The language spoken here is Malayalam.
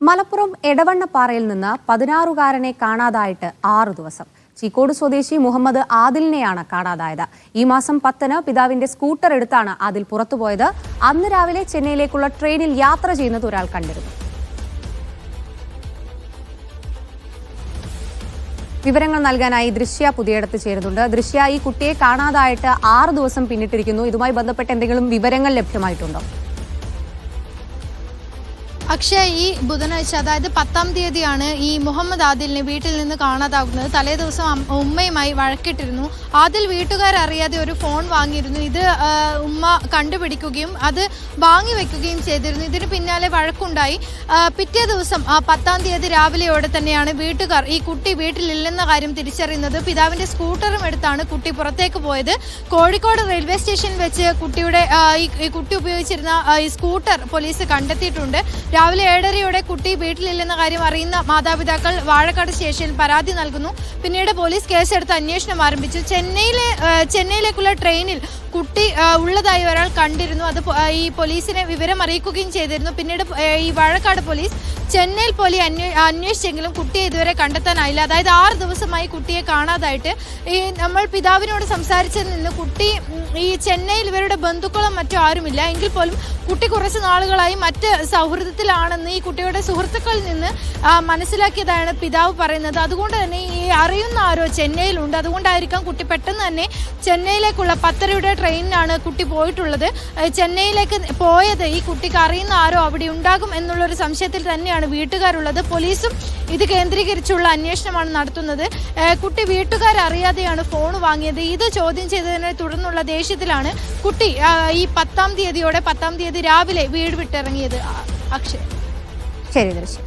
മലപ്പുറം എടവണ്ണപ്പാറയിൽ നിന്ന് 16-കാരനെ കാണാതായിട്ട് 6 ദിവസം. ചീക്കോട് സ്വദേശി മുഹമ്മദ് ആദിലിനെയാണ് കാണാതായത്. ഈ മാസം 10-ന് പിതാവിന്റെ സ്കൂട്ടർ എടുത്താണ് ആദിൽ പുറത്തുപോയത്. അന്ന് രാവിലെ ചെന്നൈയിലേക്കുള്ള ട്രെയിനിൽ യാത്ര ചെയ്യുന്നത് ഒരാൾ കണ്ടിരുന്നു. വിവരങ്ങൾ നൽകാനായി ദൃശ്യ പുതിയടത്ത് ചേരുന്നുണ്ട്. ദൃശ്യ, ഈ കുട്ടിയെ കാണാതായിട്ട് 6 ദിവസം പിന്നിട്ടിരിക്കുന്നു. ഇതുമായി ബന്ധപ്പെട്ട് എന്തെങ്കിലും വിവരങ്ങൾ ലഭ്യമായിട്ടുണ്ടോ? അക്ഷയ, ഈ ബുധനാഴ്ച അതായത് 10-ാം തീയതിയാണ് ഈ മുഹമ്മദ് ആദിലിനെ വീട്ടിൽ നിന്ന് കാണാതാകുന്നത്. തലേ ദിവസം ഉമ്മയുമായി വഴക്കിട്ടിരുന്നു. ആദിൽ വീട്ടുകാരറിയാതെ ഒരു ഫോൺ വാങ്ങിയിരുന്നു. ഇത് ഉമ്മ കണ്ടുപിടിക്കുകയും അത് വാങ്ങി വെക്കുകയും ചെയ്തിരുന്നു. ഇതിന് പിന്നാലെ വഴക്കുണ്ടായി. പിറ്റേ ദിവസം 10-ാം തീയതി രാവിലെയോടെ തന്നെയാണ് വീട്ടുകാർ ഈ കുട്ടി വീട്ടിലില്ലെന്ന കാര്യം തിരിച്ചറിയുന്നത്. പിതാവിന്റെ സ്കൂട്ടറും എടുത്താണ് കുട്ടി പുറത്തേക്ക് പോയത്. കോഴിക്കോട് റെയിൽവേ സ്റ്റേഷനിൽ വെച്ച് കുട്ടിയുടെ ഈ കുട്ടി ഉപയോഗിച്ചിരുന്ന ഈ സ്കൂട്ടർ പോലീസ് കണ്ടെത്തിയിട്ടുണ്ട്. രാവിലെ 7:30-യോടെ കുട്ടി വീട്ടിലില്ലെന്ന കാര്യം അറിയുന്ന മാതാപിതാക്കൾ വാഴക്കാട് സ്റ്റേഷനിൽ പരാതി നൽകുന്നു. പിന്നീട് പോലീസ് കേസെടുത്ത് അന്വേഷണം ആരംഭിച്ചു. ചെന്നൈയിലേക്കുള്ള ട്രെയിനിൽ കുട്ടി ഉള്ളതായി ഒരാൾ കണ്ടിരുന്നു. അത് ഈ പോലീസിനെ വിവരം അറിയിക്കുകയും ചെയ്തിരുന്നു. പിന്നീട് ഈ വാഴക്കാട് പോലീസ് ചെന്നൈയിൽ പോലീസ് അന്വേഷിച്ചെങ്കിലും കുട്ടിയെ ഇതുവരെ കണ്ടെത്താനായില്ല. അതായത് 6 ദിവസമായി കുട്ടിയെ കാണാതായിട്ട്. ഈ നമ്മൾ പിതാവിനോട് സംസാരിച്ചതിൽ നിന്ന് കുട്ടി ഈ ചെന്നൈയിൽ ഇവരുടെ ബന്ധുക്കളും മറ്റു ആരുമില്ല. എങ്കിൽ പോലും കുട്ടി കുറച്ച് നാളുകളായി മറ്റ് സൗഹൃദത്തിലാണെന്ന് ഈ കുട്ടിയുടെ സുഹൃത്തുക്കളിൽ നിന്ന് മനസ്സിലാക്കിയതാണ് പിതാവ് പറയുന്നത്. അതുകൊണ്ട് തന്നെ ഈ അറിയുന്ന ആരോ ചെന്നൈയിലുണ്ട്. അതുകൊണ്ടായിരിക്കാം കുട്ടി പെട്ടെന്ന് തന്നെ ചെന്നൈയിലേക്കുള്ള 10:30-യുടെ ട്രെയിനിനാണ് കുട്ടി പോയിട്ടുള്ളത്. ചെന്നൈയിലേക്ക് പോയത് ഈ കുട്ടിക്ക് അറിയുന്ന ആരോ അവിടെ ഉണ്ടാകും എന്നുള്ളൊരു സംശയത്തിൽ തന്നെയാണ് വീട്ടുകാരുള്ളത്. പോലീസും ഇത് കേന്ദ്രീകരിച്ചുള്ള അന്വേഷണമാണ് നടത്തുന്നത്. കുട്ടി വീട്ടുകാരറിയാതെയാണ് ഫോൺ വാങ്ങിയത്. ഇത് ചോദ്യം ചെയ്തതിനെ തുടർന്നുള്ള ദേഷ്യത്തിലാണ് കുട്ടി ഈ 10-ാം തീയതി രാവിലെ വീട് വിട്ടിറങ്ങിയത്. അക്ഷയ്, ശരി ദൃശ്യം.